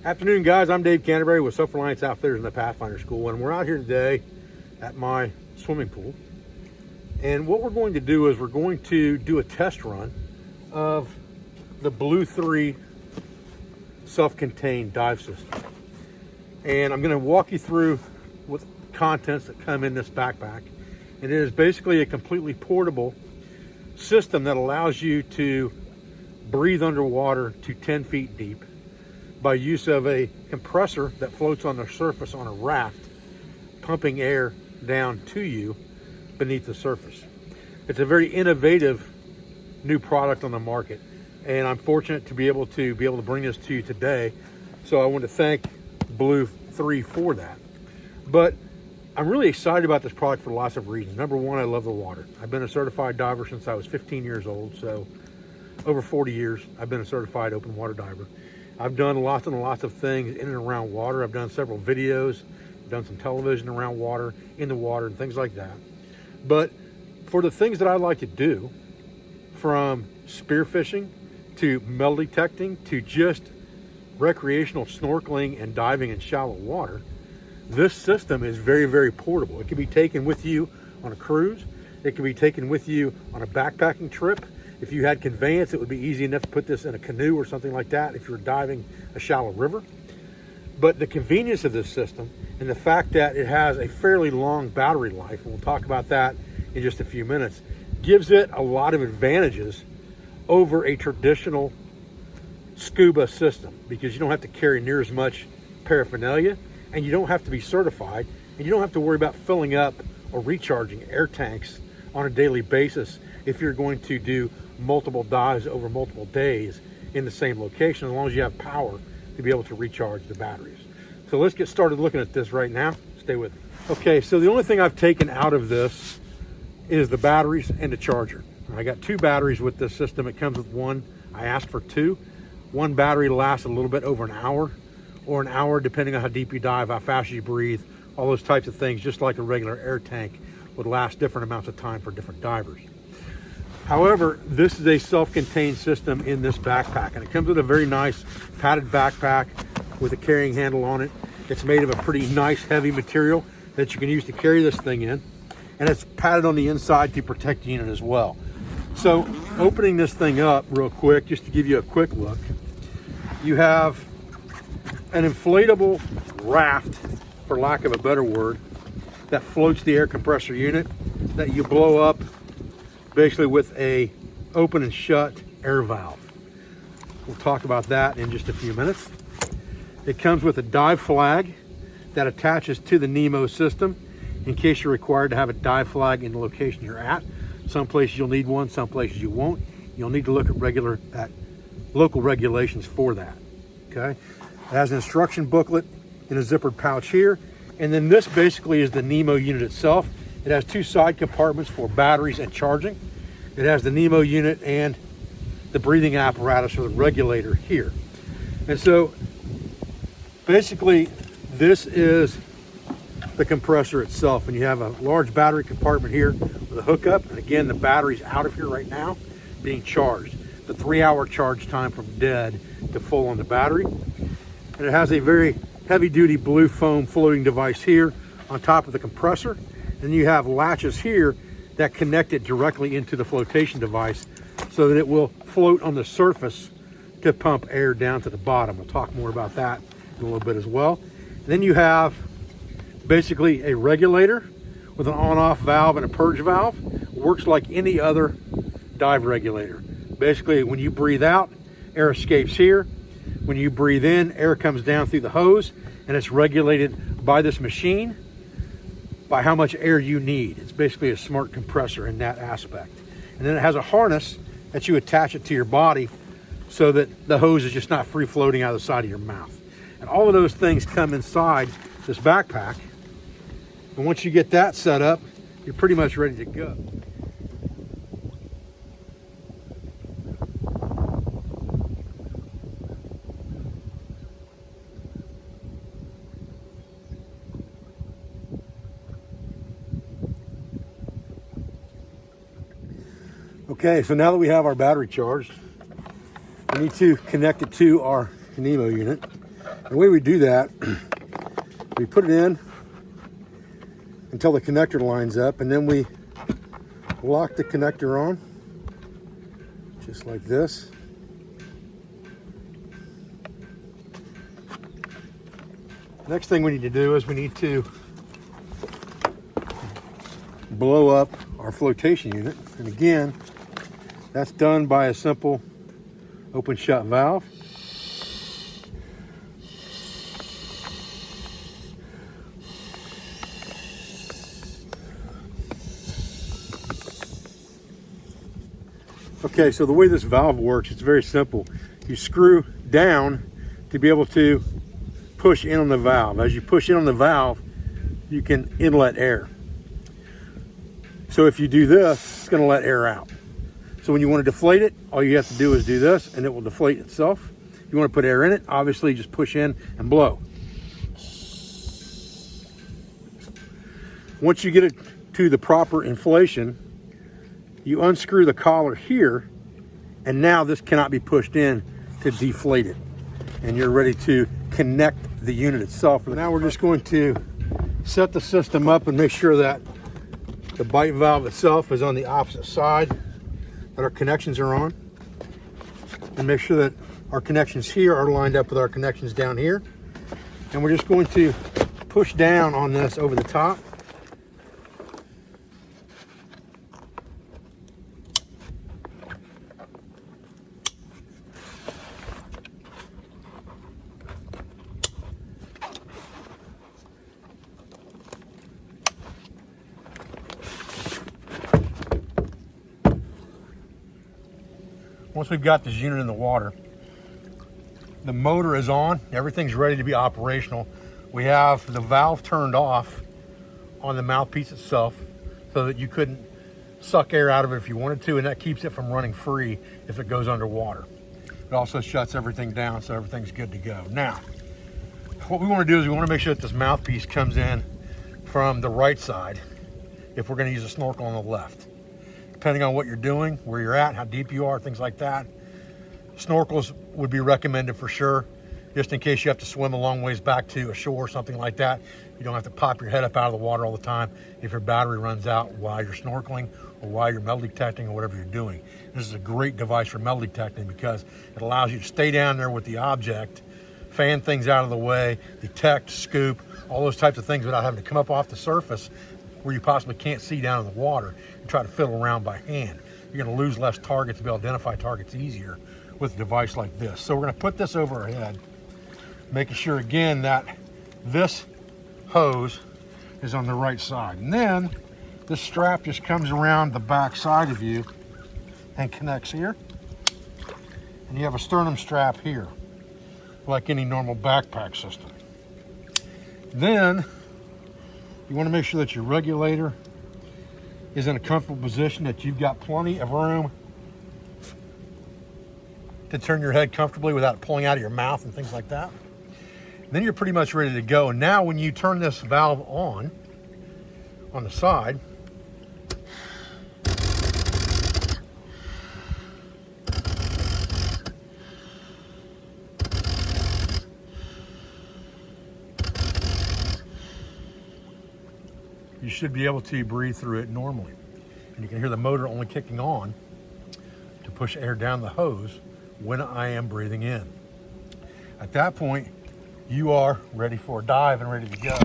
Afternoon, guys. I'm Dave Canterbury with Self-Reliance Outfitters in the Pathfinder School, and we're out here today at my swimming pool. And what we're going to do is we're going to do a test run of the BLU3 self-contained dive system. And I'm going to walk you through what contents that come in this backpack. And it is basically a completely portable system that allows you to breathe underwater to 10 feet deep by use of a compressor that floats on the surface on a raft, pumping air down to you beneath the surface. It's a very innovative new product on the market, and I'm fortunate to be able to bring this to you today. So I want to thank BLU3 for that. But I'm really excited about this product for lots of reasons. Number one, I love the water. I've been a certified diver since I was 15 years old, so over 40 years I've been a certified open water diver. I've done lots and lots of things in and around water. I've done several videos, done some television around water, in the water, and things like that. But for the things that I like to do, from spearfishing to metal detecting to just recreational snorkeling and diving in shallow water, this system is very, very portable. It can be taken with you on a cruise. It can be taken with you on a backpacking trip. If you had conveyance, it would be easy enough to put this in a canoe or something like that if you're diving a shallow river. But the convenience of this system and the fact that it has a fairly long battery life, and we'll talk about that in just a few minutes, gives it a lot of advantages over a traditional scuba system, because you don't have to carry near as much paraphernalia, and you don't have to be certified, and you don't have to worry about filling up or recharging air tanks on a daily basis if you're going to do multiple dives over multiple days in the same location, as long as you have power to be able to recharge the batteries. So let's get started looking at this right now. Stay with me. Okay, so the only thing I've taken out of this is the batteries and the charger. I got two batteries with this system. It comes with one. I asked for two. One battery lasts a little bit over an hour, or an hour depending on how deep you dive, how fast you breathe, all those types of things, just like a regular air tank would last different amounts of time for different divers. However, this is a self-contained system in this backpack, and it comes with a very nice padded backpack with a carrying handle on it. It's made of a pretty nice heavy material that you can use to carry this thing in, and it's padded on the inside to protect the unit as well. So opening this thing up real quick, just to give you a quick look, you have an inflatable raft, for lack of a better word, that floats the air compressor unit that you blow up basically with a open and shut air valve. We'll talk about that in just a few minutes. It comes with a dive flag that attaches to the Nemo system in case you're required to have a dive flag in the location you're at. Some places you'll need one, some places you won't. You'll need to look at local regulations for that. Okay, it has an instruction booklet in a zippered pouch here, and then this basically is the Nemo unit itself. It has two side compartments for batteries and charging. It has the Nemo unit and the breathing apparatus, or the regulator, here. And so basically this is the compressor itself, and you have a large battery compartment here with a hookup, and again the battery's out of here right now being charged. The 3-hour charge time from dead to full on the battery. And it has a very heavy-duty blue foam floating device here on top of the compressor. And you have latches here that connect it directly into the flotation device so that it will float on the surface to pump air down to the bottom. We'll talk more about that in a little bit as well. And then you have basically a regulator with an on-off valve and a purge valve. It works like any other dive regulator. Basically, when you breathe out, air escapes here. When you breathe in, air comes down through the hose, and it's regulated by this machine by how much air you need. It's basically a smart compressor in that aspect. And then it has a harness that you attach it to your body so that the hose is just not free floating out of the side of your mouth. And all of those things come inside this backpack. And once you get that set up, you're pretty much ready to go. Okay, so now that we have our battery charged, we need to connect it to our Nemo unit. The way we do that, we put it in until the connector lines up, and then we lock the connector on, just like this. Next thing we need to do is we need to blow up our flotation unit. And again, that's done by a simple open shut valve. Okay, so the way this valve works, it's very simple. You screw down to be able to push in on the valve. As you push in on the valve, you can inlet air. So if you do this, it's going to let air out. So when you want to deflate it, all you have to do is do this and it will deflate itself. You want to put air in it, obviously just push in and blow. Once you get it to the proper inflation, you unscrew the collar here, and now this cannot be pushed in to deflate it. And you're ready to connect the unit itself. Now we're just going to set the system up and make sure that the bite valve itself is on the opposite side that our connections are on. And make sure that our connections here are lined up with our connections down here. And we're just going to push down on this over the top. Once we've got this unit in the water, the motor is on, everything's ready to be operational. We have the valve turned off on the mouthpiece itself so that you couldn't suck air out of it if you wanted to, and that keeps it from running free if it goes underwater. It also shuts everything down so everything's good to go. Now, what we want to do is we want to make sure that this mouthpiece comes in from the right side if we're going to use a snorkel on the left. Depending on what you're doing, where you're at, how deep you are, things like that. Snorkels would be recommended for sure, just in case you have to swim a long ways back to a shore or something like that. You don't have to pop your head up out of the water all the time if your battery runs out while you're snorkeling or while you're metal detecting or whatever you're doing. This is a great device for metal detecting because it allows you to stay down there with the object, fan things out of the way, detect, scoop, all those types of things without having to come up off the surface where you possibly can't see down in the water and try to fiddle around by hand. You're going to lose less targets to be able to identify targets easier with a device like this. So we're going to put this over our head, making sure again that this hose is on the right side. And then this strap just comes around the back side of you and connects here. And you have a sternum strap here, like any normal backpack system. Then you want to make sure that your regulator is in a comfortable position, that you've got plenty of room to turn your head comfortably without pulling out of your mouth and things like that. And then you're pretty much ready to go. And now when you turn this valve on the side, you should be able to breathe through it normally. And you can hear the motor only kicking on to push air down the hose when I am breathing in. At that point, you are ready for a dive and ready to go.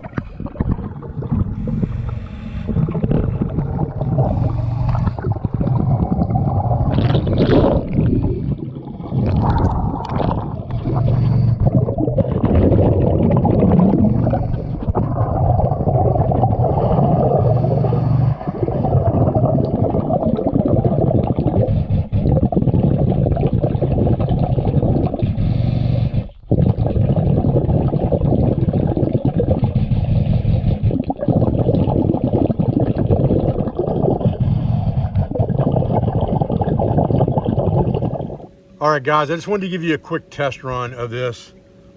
All right, guys, I just wanted to give you a quick test run of this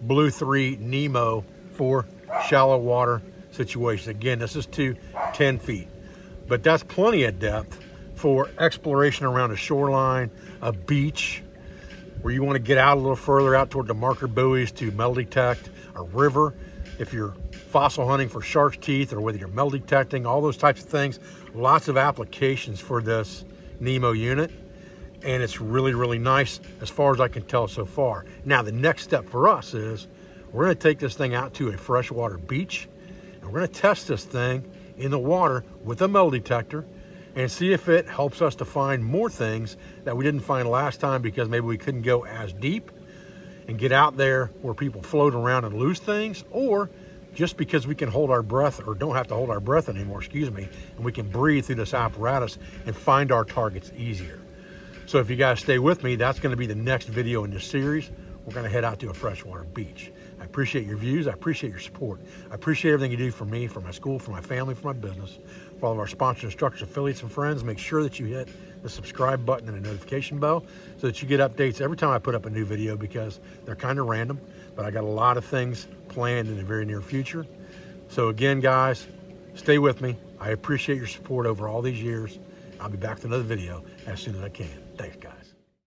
BLU3 Nemo for shallow water situations. Again, this is to 10 feet, but that's plenty of depth for exploration around a shoreline, a beach, where you want to get out a little further out toward the marker buoys to metal detect, a river, if you're fossil hunting for shark's teeth, or whether you're metal detecting, all those types of things. Lots of applications for this Nemo unit, and it's really, really nice as far as I can tell so far. Now, the next step for us is we're going to take this thing out to a freshwater beach, and we're going to test this thing in the water with a metal detector and see if it helps us to find more things that we didn't find last time because maybe we couldn't go as deep and get out there where people float around and lose things, or just because we can hold our breath, or don't have to hold our breath anymore, excuse me, and we can breathe through this apparatus and find our targets easier. So if you guys stay with me, that's going to be the next video in this series. We're going to head out to a freshwater beach. I appreciate your views. I appreciate your support. I appreciate everything you do for me, for my school, for my family, for my business, for all of our sponsors, instructors, affiliates, and friends. Make sure that you hit the subscribe button and the notification bell so that you get updates every time I put up a new video, because they're kind of random, but I got a lot of things planned in the very near future. So again, guys, stay with me. I appreciate your support over all these years. I'll be back with another video as soon as I can. Thanks, guys.